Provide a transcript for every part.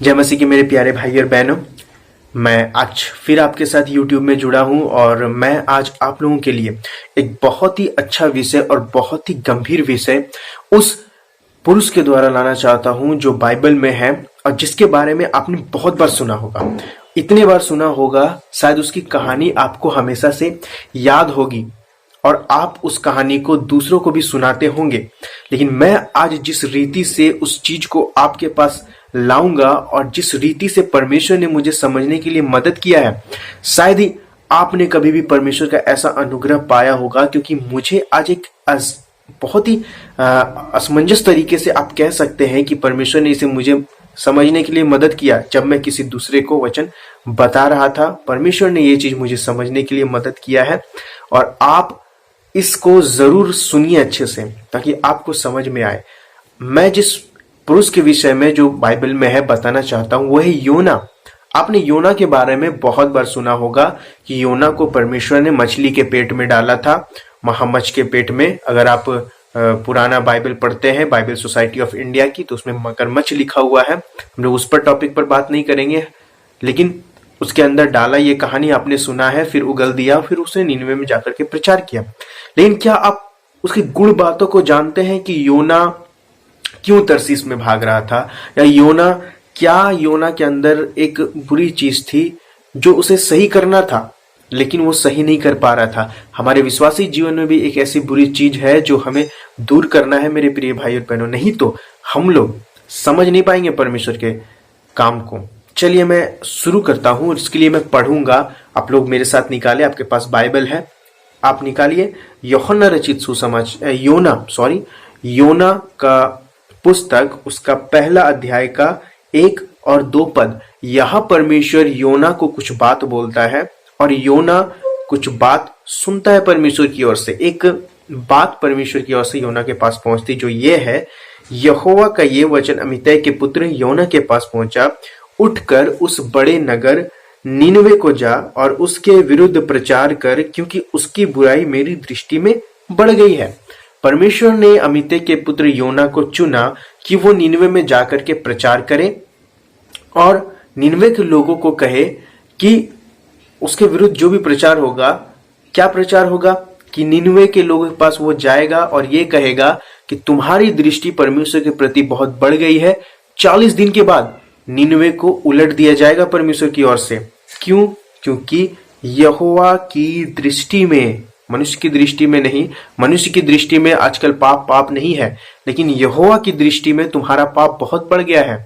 जय मसीह के मेरे प्यारे भाई और बहनों, मैं आज फिर आपके साथ YouTube में जुड़ा हूं और मैं आज आप लोगों के लिए एक बहुत ही अच्छा विषय और बहुत ही गंभीर विषय उस पुरुष के द्वारा लाना चाहता हूं जो बाइबल में है और जिसके बारे में आपने बहुत बार सुना होगा। इतने बार सुना होगा शायद उसकी कहानी आपको हमेशा से याद होगी और आप उस कहानी को दूसरों को भी सुनाते होंगे। लेकिन मैं आज जिस रीति से उस चीज को आपके पास लाऊंगा और जिस रीति से परमेश्वर ने मुझे समझने के लिए मदद किया है, शायद ही आपने कभी भी परमेश्वर का ऐसा अनुग्रह पाया होगा। क्योंकि मुझे आज एक बहुत ही असमंजस तरीके से आप कह सकते हैं कि परमेश्वर ने इसे मुझे समझने के लिए मदद किया। जब मैं किसी दूसरे को वचन बता रहा था, परमेश्वर ने ये चीज मुझे समझने के लिए मदद किया है और आप इसको जरूर सुनिए अच्छे से ताकि आपको समझ में आए। मैं जिस पुरुष के विषय में जो बाइबल में है बताना चाहता हूं वो है योना। आपने योना के बारे में बहुत बार सुना होगा कि योना को परमेश्वर ने मछली के पेट में डाला था, महामच्छ के पेट में। अगर आप पुराना बाइबल पढ़ते हैं, बाइबल सोसाइटी ऑफ इंडिया की, तो उसमें मगरमच्छ लिखा हुआ है। हम लोग उस पर टॉपिक पर बात नहीं करेंगे, लेकिन उसके अंदर डाला, ये कहानी आपने सुना है। फिर उगल दिया, फिर उसने नीनवे में जाकर के प्रचार किया। लेकिन क्या आप उसकी गुण बातों को जानते हैं कि योना क्यों तरसीस में भाग रहा था, या योना के अंदर एक बुरी चीज थी जो उसे सही करना था लेकिन वो सही नहीं कर पा रहा था। हमारे विश्वासी जीवन में भी एक ऐसी बुरी चीज है जो हमें दूर करना है मेरे प्रिय भाई और बहनों, नहीं तो हम लोग समझ नहीं पाएंगे परमेश्वर के काम को। चलिए मैं शुरू करता हूं। इसके लिए मैं पढ़ूंगा, आप लोग मेरे साथ निकाले। आपके पास बाइबल है, आप निकालिए। यूहन्ना रचित योना का पुस्तक, उसका पहला अध्याय का 1 और 2 पद। यहां परमेश्वर योना को कुछ बात बोलता है और योना कुछ बात सुनता है परमेश्वर की ओर से। एक बात परमेश्वर की ओर से योना के पास पहुंचती जो ये है, यहोवा का ये वचन अमित्तै के पुत्र योना के पास पहुंचा, उठकर उस बड़े नगर नीनवे को जा और उसके विरुद्ध प्रचार कर, क्योंकि उसकी बुराई मेरी दृष्टि में बढ़ गई है। परमेश्वर ने अमित्तै के पुत्र योना को चुना कि वो नीनवे में जाकर के प्रचार करे और नीनवे के लोगों को कहे कि उसके विरुद्ध जो भी प्रचार होगा, क्या प्रचार होगा कि नीनवे के लोगों के पास वो जाएगा और ये कहेगा कि तुम्हारी दृष्टि परमेश्वर के प्रति बहुत बढ़ गई है। 40 दिन के बाद नीनवे को उलट दिया जाएगा परमेश्वर की ओर से। क्यों? क्योंकि यहोवा की दृष्टि में, मनुष्य की दृष्टि में नहीं, मनुष्य की दृष्टि में आजकल पाप नहीं है, लेकिन यहोवा की दृष्टि में तुम्हारा पाप बहुत बढ़ गया है।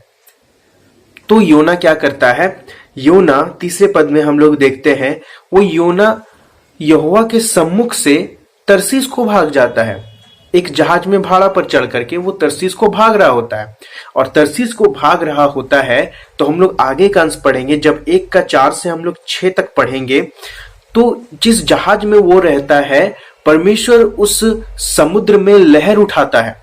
तो योना क्या करता है? योना 3 पद में हम लोग देखते हैं, वो योना यहोवा के सम्मुख से तरसीस को भाग जाता है। एक जहाज में भाड़ा पर चढ़ करके वो तरसीस को भाग रहा होता है और तरसीस को भाग रहा होता है। तो हम लोग आगे का अंश पढ़ेंगे, जब 1 का 4 से हम लोग 6 तक पढ़ेंगे। तो जिस जहाज में वो रहता है, परमेश्वर उस समुद्र में लहर उठाता है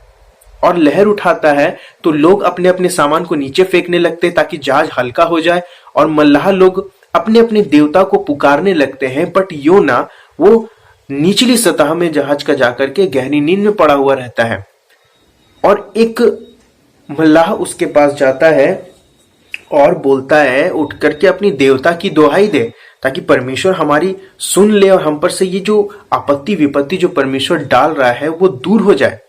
और लहर उठाता है तो लोग अपने अपने सामान को नीचे फेंकने लगते हैं ताकि जहाज हल्का हो जाए और मल्लाह लोग अपने अपने देवता को पुकारने लगते हैं। बट योना वो निचली सतह में जहाज का जाकर के गहरी नींद में पड़ा हुआ रहता है और एक मल्लाह उसके पास जाता है और बोलता है, उठ करके अपनी देवता की दुहाई दे ताकि परमेश्वर हमारी सुन ले और हम पर से ये जो आपत्ति विपत्ति जो परमेश्वर डाल रहा है वो दूर हो जाए।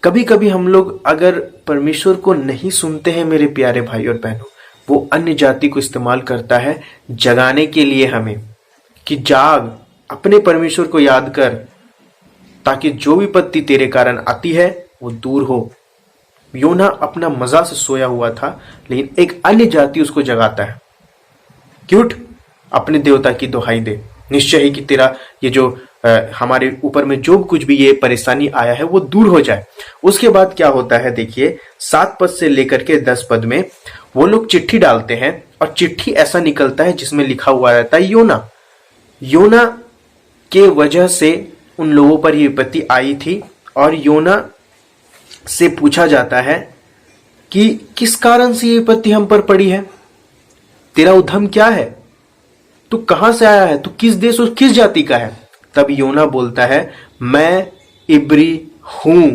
कभी कभी हम लोग अगर परमेश्वर को नहीं सुनते हैं मेरे प्यारे भाई और बहनों, वो अन्य जाति को इस्तेमाल करता है जगाने के लिए हमें कि जाग, अपने परमेश्वर को याद कर ताकि जो विपत्ति तेरे कारण आती है वो दूर हो। योना अपना मजा से सोया हुआ था, लेकिन एक अन्य जाति उसको जगाता है कि उठ, अपने देवता की दुहाई दे, निश्चय ही कि तेरा ये जो हमारे ऊपर में जो कुछ भी ये परेशानी आया है वो दूर हो जाए। उसके बाद क्या होता है देखिए, 7 पद से लेकर के 10 पद में वो लोग चिट्ठी डालते हैं और चिट्ठी ऐसा निकलता है जिसमें लिखा हुआ रहता है योना के वजह से उन लोगों पर ये विपत्ति आई थी। और योना से पूछा जाता है कि किस कारण से ये विपत्ति हम पर पड़ी है, तेरा उद्यम क्या है, तू कहां से आया है, तू किस देश और किस जाति का है। तब योना बोलता है, मैं इब्री हूं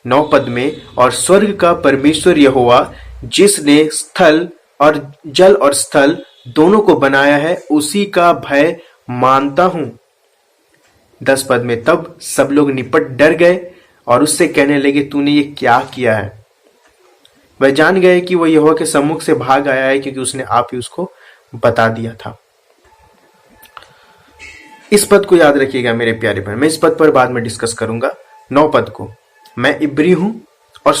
9 पद में, और स्वर्ग का परमेश्वर यहोवा जिसने स्थल और जल और स्थल दोनों को बनाया है, उसी का भय मानता हूं। 10 पद में तब सब लोग निपट डर गए और उससे कहने लगे, तूने ये क्या किया है? वह जान गए कि वह यहोवा के सम्मुख से भाग आया है, क्योंकि उसने आप ही उसको बता दिया था। इस पद को याद रखिएगा मेरे प्यारे बहन, मैं इस पद पर बाद में डिस्कस करूंगा। 9 पद को, मैं इब्री हूं और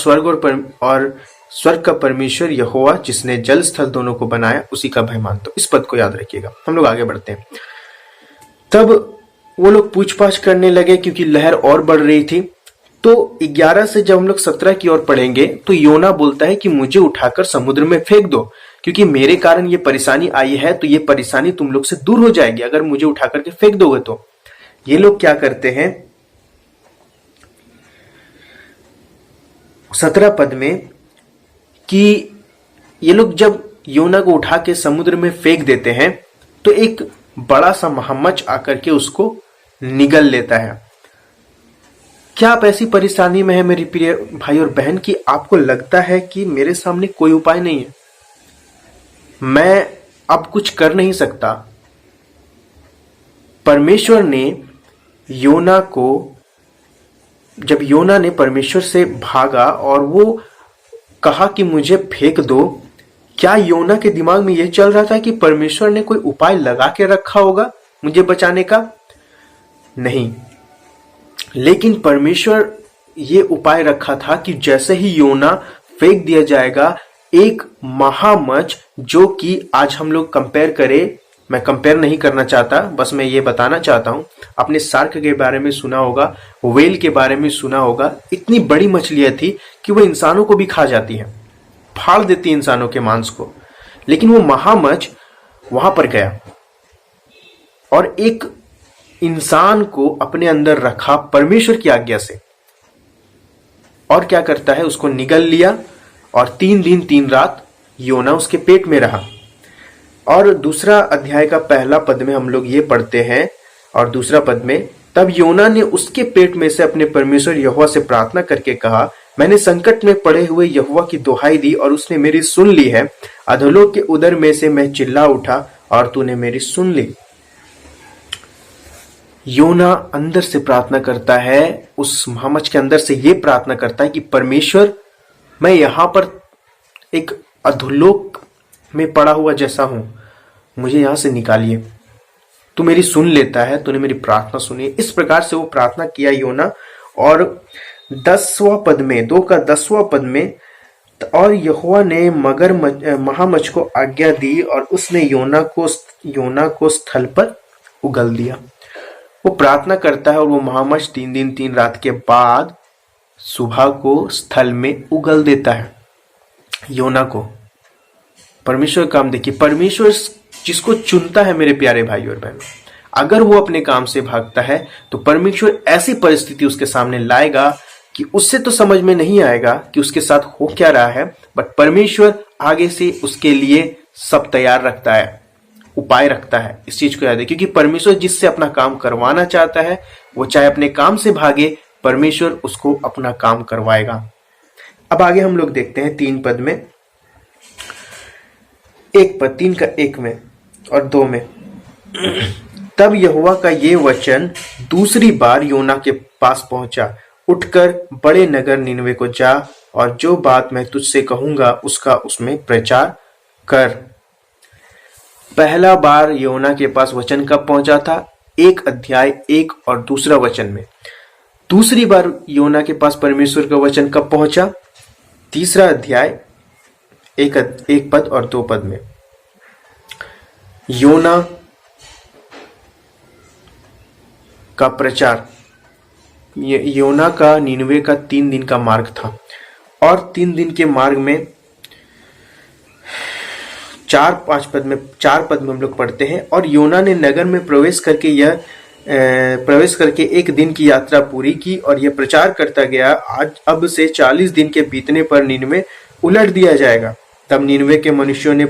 स्वर्ग का परमेश्वर यहोवा जिसने जल स्थल दोनों को बनाया, उसी का भय मानता हूं। इस पद को याद रखिएगा। हम लोग आगे बढ़ते हैं। तब वो लोग पूछपाछ करने लगे, क्योंकि लहर और बढ़ रही थी। तो 11 से जब हम लोग 17 की ओर पढ़ेंगे तो योना बोलता है कि मुझे उठाकर समुद्र में फेंक दो, क्योंकि मेरे कारण ये परेशानी आई है, तो ये परेशानी तुम लोग से दूर हो जाएगी अगर मुझे उठाकर के फेंक दोगे तो। ये लोग क्या करते हैं, 17 पद में, कि ये लोग जब योना को उठा के समुद्र में फेंक देते हैं तो एक बड़ा सा महामच्छ आकर के उसको निगल लेता है। क्या आप ऐसी परेशानी में है मेरी प्रिय भाई और बहन कि आपको लगता है कि मेरे सामने कोई उपाय नहीं है, मैं अब कुछ कर नहीं सकता? परमेश्वर ने योना को, जब योना ने परमेश्वर से भागा और वो कहा कि मुझे फेंक दो, क्या योना के दिमाग में यह चल रहा था कि परमेश्वर ने कोई उपाय लगा के रखा होगा मुझे बचाने का? नहीं, लेकिन परमेश्वर ये उपाय रखा था कि जैसे ही योना फेंक दिया जाएगा, एक महामच्छ, जो कि आज हम लोग कंपेयर करें, मैं कंपेयर नहीं करना चाहता, बस मैं ये बताना चाहता हूं, आपने शार्क के बारे में सुना होगा, व्हेल के बारे में सुना होगा। इतनी बड़ी मछलियां थी कि वो इंसानों को भी खा जाती है, फाड़ देती है इंसानों के मांस को। लेकिन वो महामच्छ वहां पर गया और एक इंसान को अपने अंदर रखा परमेश्वर की आज्ञा से, और क्या करता है, उसको निगल लिया और 3 दिन 3 रात योना उसके पेट में रहा। और दूसरा अध्याय का पहला पद में हम लोग ये पढ़ते हैं, और दूसरा पद में, तब योना ने उसके पेट में से अपने परमेश्वर यहोवा से प्रार्थना करके कहा, मैंने संकट में पड़े हुए यहोवा की दुहाई दी और उसने मेरी सुन ली है। अधोलोक के उदर में से मैं चिल्ला उठा और तूने मेरी सुन ली। योना अंदर से प्रार्थना करता है, उस महामच्छ के अंदर से ये प्रार्थना करता है कि परमेश्वर, मैं यहां पर एक अधोलोक में पड़ा हुआ जैसा हूं, मुझे यहां से निकालिए। तू मेरी सुन लेता है, तूने मेरी प्रार्थना सुनी। इस प्रकार से वो प्रार्थना किया योना। और 10वां पद में, 2 का 10वां पद में, और यहोवा ने महामच्छ को आज्ञा दी और उसने योना को स्थल पर उगल दिया। वो प्रार्थना करता है और वो महामच्छ 3 दिन 3 रात के बाद सुबह को स्थल में उगल देता है योना को। परमेश्वर काम देखिए, परमेश्वर जिसको चुनता है मेरे प्यारे भाई और बहन, अगर वो अपने काम से भागता है तो परमेश्वर ऐसी परिस्थिति उसके सामने लाएगा कि उससे तो समझ में नहीं आएगा कि उसके साथ हो क्या रहा है, बट परमेश्वर आगे से उसके लिए सब तैयार रखता है, उपाय रखता है। इस चीज को याद है, क्योंकि परमेश्वर जिससे अपना काम करवाना चाहता है, वो चाहे अपने काम से भागे, परमेश्वर उसको अपना काम करवाएगा। अब आगे हम लोग देखते हैं 3 पद में, 1 पद 3 का 1 में और 2 में। तब यहोवा का ये वचन दूसरी बार योना के पास पहुंचा, उठकर बड़े नगर निनवे को जा और जो बात मैं तुझसे कहूंगा उसका उसमें प्रचार कर। पहला बार योना के पास वचन कब पहुंचा था? 1 अध्याय 1 और दूसरा वचन में। दूसरी बार योना के पास परमेश्वर का वचन कब पहुंचा? 3 अध्याय 1 पद और 2 पद में। योना का प्रचार, योना का निनवे का 3 दिन का मार्ग था, और 3 दिन के मार्ग में 4 पद में हम लोग पढ़ते हैं, और योना ने नगर में प्रवेश करके 1 दिन की यात्रा पूरी की और यह प्रचार करता गया, आज अब से 40 दिन के बीतने पर निनवे उलट दिया जाएगा। तब निनवे के मनुष्यों ने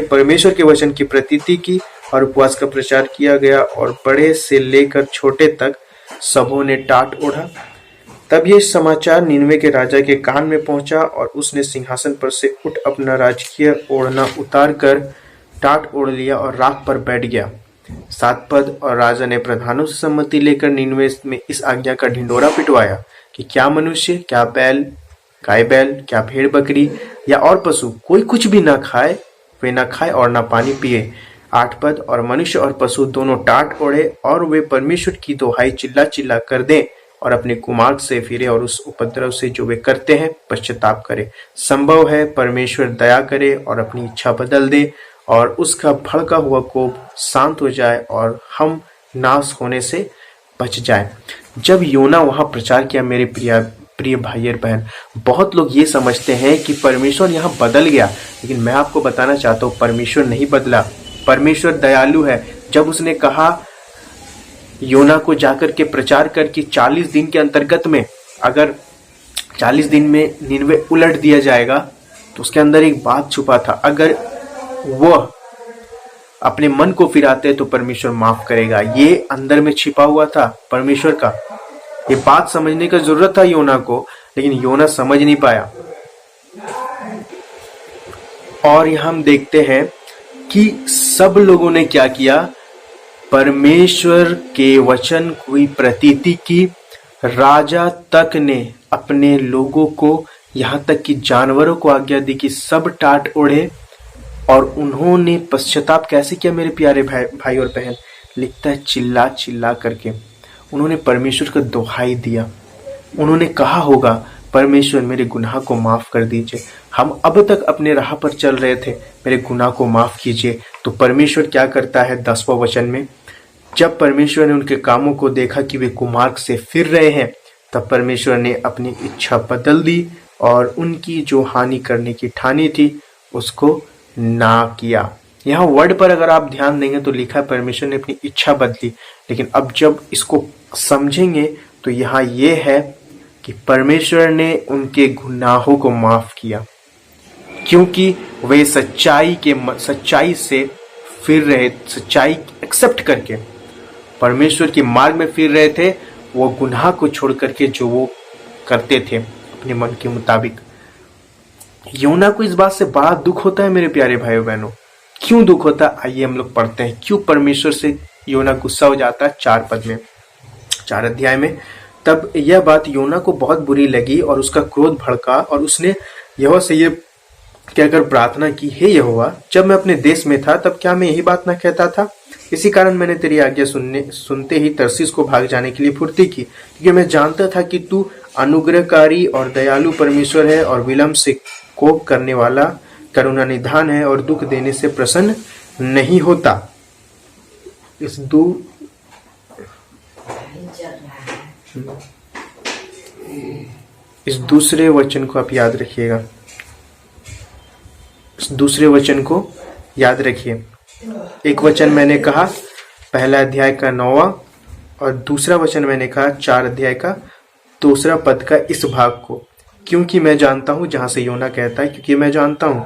परमेश्वर के वचन की प्रतीति की और उपवास का प्रचार किया गया, और बड़े से लेकर छोटे तक सबों ने टाट ओढ़ा। तब ये समाचार नीनवे के राजा के कान में पहुंचा और उसने सिंहासन पर से उठ अपना राजकीय ओढ़ना उतार कर टाट ओढ़ लिया और राख पर बैठ गया। 7 पद। और राजा ने प्रधानों से सम्मति लेकर नीनवे में इस आज्ञा का ढिंढोरा पिटवाया कि क्या मनुष्य, क्या बैल, गाय बैल, क्या भेड़ बकरी या और पशु, कोई कुछ भी ना खाए, वे ना खाए और ना पानी पिए। 8 पद। और मनुष्य और पशु दोनों टाट ओढ़े और वे परमेश्वर की दोहाई चिल्ला चिल्ला कर दें और अपने कुमार्ग से फिरे और उस उपद्रव से जो वे करते हैं पश्चाताप करें। संभव है परमेश्वर दया करे और अपनी इच्छा बदल दे और उसका भड़का हुआ कोप शांत हो जाए और हम नाश होने से बच जाए। जब योना वहां प्रचार किया, मेरे प्रिय भाई और बहन, बहुत लोग ये समझते हैं कि परमेश्वर यहाँ बदल गया, लेकिन मैं आपको बताना चाहता हूँ परमेश्वर नहीं बदला। परमेश्वर दयालु है। जब उसने कहा योना को जाकर के प्रचार कर कि 40 दिन के अंतर्गत में अगर 40 दिन में निनवे उलट दिया जाएगा, तो उसके अंदर एक बात छुपा था। अगर वह अपने मन को फिराते तो परमेश्वर माफ करेगा। ये अंदर में छिपा हुआ था परमेश्वर का। ये बात समझने का जरूरत था योना को, लेकिन योना समझ नहीं पाया। और यहां हम देखते हैं कि सब लोगों ने क्या किया, परमेश्वर के वचन की प्रतीति की। राजा तक ने अपने लोगों को, यहां तक कि जानवरों को आज्ञा दी कि सब टाट ओढ़े, और उन्होंने पश्चाताप कैसे किया मेरे प्यारे भाई और बहन, लिखता है चिल्ला चिल्ला करके। उन्होंने परमेश्वर का दोहाई दिया। उन्होंने कहा होगा परमेश्वर मेरे गुनाह को माफ कर दीजिए, हम अब तक अपने राह पर चल रहे थे, मेरे गुनाह को माफ कीजिए। तो परमेश्वर क्या करता है 10वां वचन में, जब परमेश्वर ने उनके कामों को देखा कि वे कुमार्ग से फिर रहे हैं, तब परमेश्वर ने अपनी इच्छा बदल दी और उनकी जो हानि करने की ठानी थी उसको ना किया। यहाँ वर्ड पर अगर आप ध्यान देंगे तो लिखा है परमेश्वर ने अपनी इच्छा बदली, लेकिन अब जब इसको समझेंगे तो यहाँ ये है कि परमेश्वर ने उनके गुनाहों को माफ किया, क्योंकि वे सच्चाई से फिर रहे, सच्चाई एक्सेप्ट करके परमेश्वर के मार्ग में फिर रहे थे। वो गुनाह को छोड़ करके जो वो करते थे अपने मन के मुताबिक। योना को इस बात से बड़ा दुख होता है मेरे प्यारे भाइयों बहनों। क्यों दुख होता है, आइए हम लोग पढ़ते हैं क्यों परमेश्वर से योना गुस्सा हो जाता है। 4 पद में, 4 अध्याय में। तब यह बात योना को बहुत बुरी लगी और उसका क्रोध भड़का और उसने यहोवा से ये कहकर प्रार्थना की, हे यहोवा, जब मैं अपने देश में था तब क्या मैं यही बात ना कहता था? इसी कारण मैंने तेरी आज्ञा सुनते ही तरसीस को भाग जाने के लिए फुर्ती की, क्योंकि मैं जानता था कि तू अनुग्रहकारी और दयालु परमेश्वर है और विलंब से कोप करने वाला, करुणा निधान है और दुख देने से प्रसन्न नहीं होता। इस दूसरे वचन को आप याद रखिएगा, इस दूसरे वचन को याद रखिए। एक वचन मैंने कहा पहला अध्याय का 9वां और दूसरा वचन मैंने कहा 4 अध्याय का 2 पद का इस भाग को, क्योंकि मैं जानता हूं, जहां से योना कहता है क्योंकि मैं जानता हूं।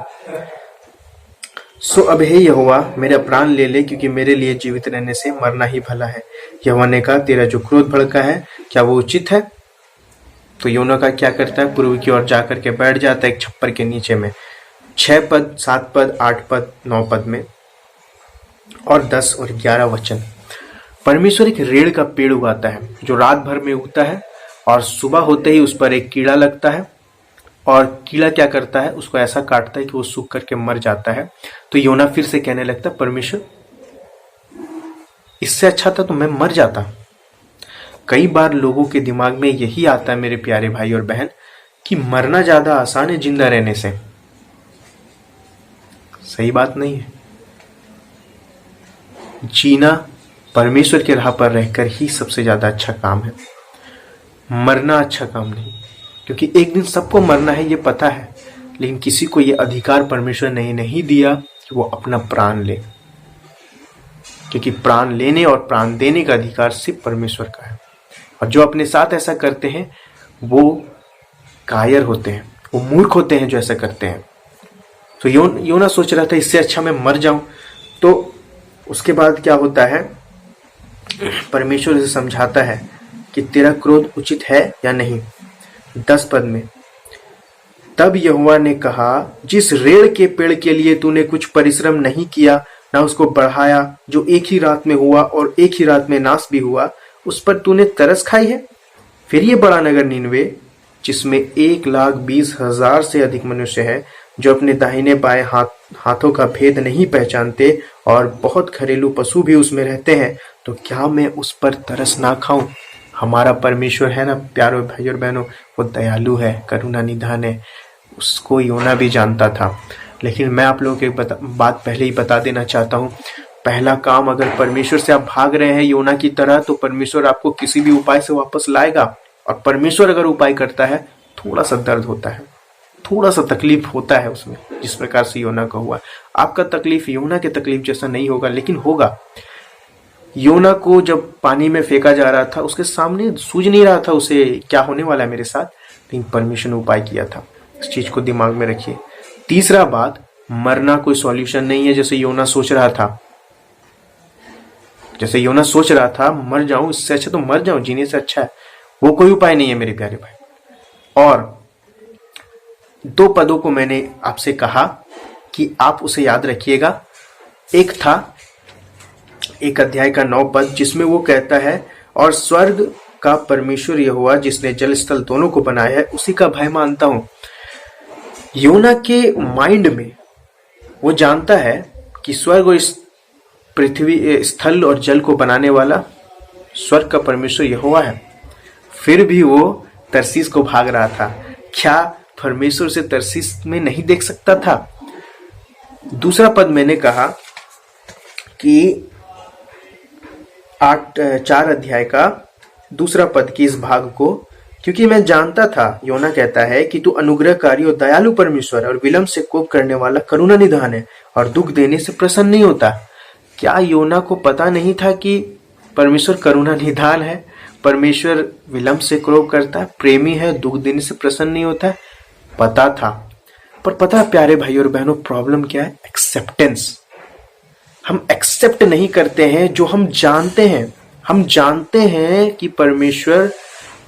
सो अब हे यहोवा मेरा प्राण ले ले, क्योंकि मेरे लिए जीवित रहने से मरना ही भला है। यहोवा ने कहा, तेरा जो क्रोध भड़का है क्या वो उचित है? तो योना का क्या करता है, पूर्व की ओर जाकर के बैठ जाता है एक छप्पर के नीचे में। 6 पद, 7 पद, 8 पद, 9 पद में और 10 और 11 वचन। परमेश्वर एक रेड़ का पेड़ उगाता है जो रात भर में उगता है और सुबह होते ही उस पर एक कीड़ा लगता है और कीड़ा क्या करता है, उसको ऐसा काटता है कि वो सूख करके मर जाता है। तो योना फिर से कहने लगता है, परमेश्वर इससे अच्छा था तो मैं मर जाता। कई बार लोगों के दिमाग में यही आता है मेरे प्यारे भाई और बहन कि मरना ज्यादा आसान है जिंदा रहने से। सही बात नहीं है। जीना परमेश्वर के राह पर रहकर ही सबसे ज्यादा अच्छा काम है, मरना अच्छा काम नहीं। क्योंकि एक दिन सबको मरना है ये पता है, लेकिन किसी को ये अधिकार परमेश्वर ने नहीं दिया कि वो अपना प्राण ले, क्योंकि प्राण लेने और प्राण देने का अधिकार सिर्फ परमेश्वर का है। और जो अपने साथ ऐसा करते हैं वो कायर होते हैं, वो मूर्ख होते हैं जो ऐसा करते हैं। तो योना सोच रहा था इससे अच्छा मैं मर जाऊं। तो उसके बाद क्या होता है, परमेश्वर उसे समझाता है कि तेरा क्रोध उचित है या नहीं। 10 पद में, तब यहोवा ने कहा, जिस रेड़ के पेड़ के लिए तूने कुछ परिश्रम नहीं किया, ना उसको बढ़ाया, जो एक ही रात में हुआ और एक ही रात में नाश भी हुआ, उस पर तूने तरस खाई है। फिर ये बड़ा नगर नीनवे, जिसमें 1,20,000 से अधिक मनुष्य है, जो अपने दाहिने बाएं हाथों का भेद नहीं पहचानते, और बहुत घरेलू पशु भी उसमें रहते हैं, तो क्या मैं उस पर तरस ना खाऊं। हमारा परमेश्वर है ना प्यारे भाई और बहनों, वो दयालु है, करुणा निधान है। उसको योना भी जानता था। लेकिन मैं आप लोगों को एक बात पहले ही बता देना चाहता हूँ। पहला काम, अगर परमेश्वर से आप भाग रहे हैं योना की तरह, तो परमेश्वर आपको किसी भी उपाय से वापस लाएगा। और परमेश्वर अगर उपाय करता है, थोड़ा सा दर्द होता है, थोड़ा सा तकलीफ होता है उसमें, जिस प्रकार से योना का हुआ। आपका तकलीफ योना के तकलीफ जैसा नहीं होगा, लेकिन होगा। योना को जब पानी में फेंका जा रहा था, उसके सामने सूझ नहीं रहा था उसे क्या होने वाला है मेरे साथ, लेकिन परमेश्वर ने उपाय किया था। इस चीज को दिमाग में रखिए। तीसरा बात, मरना कोई सॉल्यूशन नहीं है, जैसे योना सोच रहा था। जैसे योना सोच रहा था मर जाऊं, इससे अच्छा तो मर जाऊं, जीने से अच्छा है, वो कोई उपाय नहीं है मेरे प्यारे भाई। और 2 पदों को मैंने आपसे कहा कि आप उसे याद रखिएगा। एक था 1 अध्याय का 9 पद, जिसमें वो कहता है, और स्वर्ग का परमेश्वर यहोवा, जिसने जल स्थल दोनों को बनाया है, उसी का भय मानता हूं। योना के माइंड में वो जानता है कि स्वर्ग और इस पृथ्वी, स्थल और जल को बनाने वाला स्वर्ग का परमेश्वर यहोवा है। फिर भी वो तरसीस को भाग रहा था। क्या परमेश्वर से तरसीस में नहीं देख सकता था? दूसरा पद मैंने कहा कि 4 अध्याय का दूसरा पद की इस भाग को, क्योंकि मैं जानता था, योना कहता है कि तू अनुग्रहकारी और दयालु परमेश्वर और विलंब से कोप करने वाला करुणा निधान है और दुख देने से प्रसन्न नहीं होता। क्या योना को पता नहीं था कि परमेश्वर करुणा निधान है, परमेश्वर विलंब से क्रोध करता है, प्रेमी है, दुख देने से प्रसन्न नहीं होता है? पता था। पर पता है प्यारे भाई और बहनों, प्रॉब्लम क्या है? एक्सेप्टेंस। हम एक्सेप्ट नहीं करते हैं जो हम जानते हैं। हम जानते हैं कि परमेश्वर,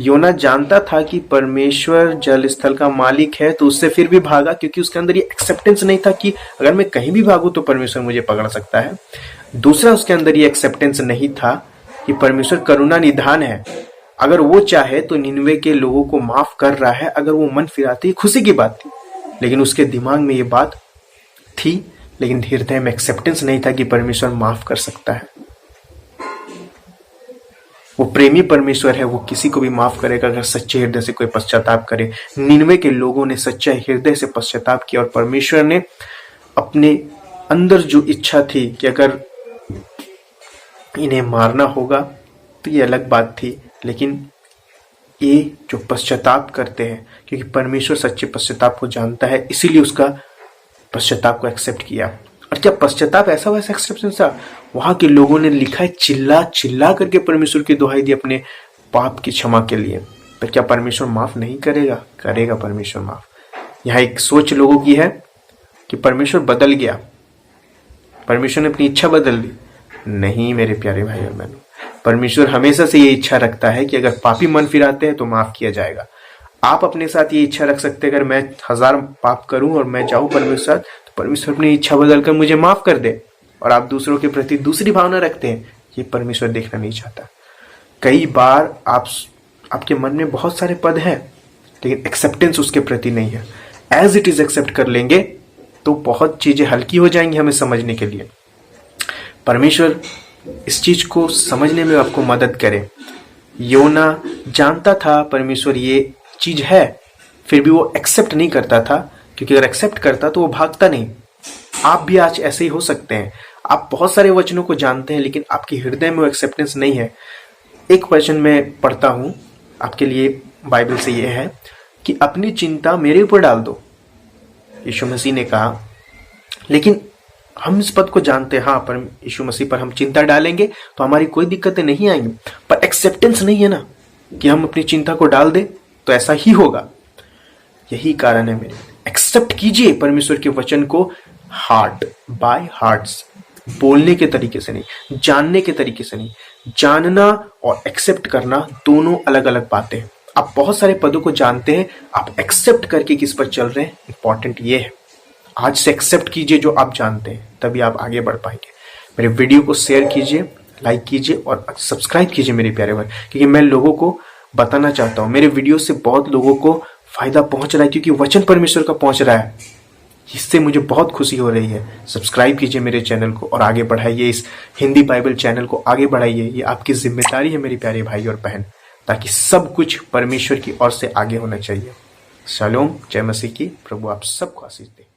योना जानता था कि परमेश्वर जल स्थल का मालिक है, तो उससे फिर भी भागा, क्योंकि उसके अंदर ये एक्सेप्टेंस नहीं था कि अगर मैं कहीं भी भागूं तो परमेश्वर मुझे पकड़ सकता है। दूसरा, उसके अंदर ये एक्सेप्टेंस नहीं था कि परमेश्वर करुणा निधान है। अगर वो चाहे तो निनवे के लोगों को माफ कर रहा है, अगर वो मन फिराती, खुशी की बात थी। लेकिन उसके दिमाग में ये बात थी, लेकिन हृदय में एक्सेप्टेंस नहीं था कि परमेश्वर माफ कर सकता है। वो प्रेमी परमेश्वर है, वो किसी को भी माफ करेगा अगर सच्चे हृदय से कोई पश्चाताप करे। निनवे के लोगों ने सच्चे हृदय से पश्चाताप किया, और परमेश्वर ने अपने अंदर जो इच्छा थी कि अगर इन्हें मारना होगा तो ये अलग बात थी, लेकिन ये जो पश्चाताप करते हैं, क्योंकि परमेश्वर सच्चे पश्चाताप को जानता है, इसीलिए उसका पश्चाताप को एक्सेप्ट किया। और क्या पश्चाताप ऐसा वैसा एक्सेप्टेंस था? वहां के लोगों ने लिखा है, चिल्ला चिल्ला करके परमेश्वर की दुहाई दी अपने पाप की क्षमा के लिए। पर क्या परमेश्वर माफ नहीं करेगा? करेगा परमेश्वर माफ। यहाँ एक सोच लोगों की है कि परमेश्वर बदल गया, परमेश्वर ने अपनी इच्छा बदल दी। नहीं मेरे प्यारे भाई और बहनों, परमेश्वर हमेशा से ये इच्छा रखता है कि अगर पापी मन फिराते हैं तो माफ किया जाएगा। आप अपने साथ ये इच्छा रख सकते हैं, अगर मैं 1000 पाप करूं और मैं जाऊं परमेश्वर साथ, तो परमेश्वर अपनी इच्छा बदलकर मुझे माफ कर दे। और आप दूसरों के प्रति दूसरी भावना रखते हैं, ये परमेश्वर देखना नहीं चाहता। कई बार आपके मन में बहुत सारे पद हैं, लेकिन एक्सेप्टेंस उसके प्रति नहीं है। एज इट इज एक्सेप्ट कर लेंगे तो बहुत चीजें हल्की हो जाएंगी हमें समझने के लिए। परमेश्वर इस चीज को समझने में आपको मदद करे। योना जानता था परमेश्वर ये चीज है, फिर भी वो एक्सेप्ट नहीं करता था, क्योंकि अगर एक्सेप्ट करता तो वो भागता नहीं। आप भी आज ऐसे ही हो सकते हैं। आप बहुत सारे वचनों को जानते हैं, लेकिन आपके हृदय में वो एक्सेप्टेंस नहीं है। एक वचन मैं पढ़ता हूं आपके लिए बाइबल से, ये है कि अपनी चिंता मेरे ऊपर डाल दो, यीशु मसीह ने कहा। लेकिन हम इस पद को जानते हैं, हाँ, पर यीशु मसीह पर हम चिंता डालेंगे तो हमारी कोई दिक्कतें नहीं आएंगी, पर एक्सेप्टेंस नहीं है ना कि हम अपनी चिंता को डाल दें तो ऐसा ही होगा। यही कारण है मेरे, एक्सेप्ट कीजिए परमेश्वर के वचन को हार्ट बाय हार्ट्स, बोलने के तरीके से नहीं, जानने के तरीके से नहीं, जानना और एक्सेप्ट करना दोनों अलग अलग बातें हैं। आप बहुत सारे पदों को जानते हैं, आप एक्सेप्ट करके किस पर चल रहे हैं, इंपॉर्टेंट ये है। आज से एक्सेप्ट कीजिए जो आप जानते हैं, तभी आप आगे बढ़ पाएंगे। मेरे वीडियो को शेयर कीजिए, लाइक कीजिए और सब्सक्राइब कीजिए मेरे प्यारे भाई, क्योंकि मैं लोगों को बताना चाहता हूँ मेरे वीडियो से बहुत लोगों को फायदा पहुंच रहा है, क्योंकि वचन परमेश्वर का पहुंच रहा है। इससे मुझे बहुत खुशी हो रही है। सब्सक्राइब कीजिए मेरे चैनल को और आगे बढ़ाइए, इस हिंदी बाइबल चैनल को आगे बढ़ाइए। ये आपकी जिम्मेदारी है मेरे प्यारे भाई और बहन, ताकि सब कुछ परमेश्वर की ओर से आगे होना चाहिए। शालोम, जय मसीह की। प्रभु आप सबको आशीष दे।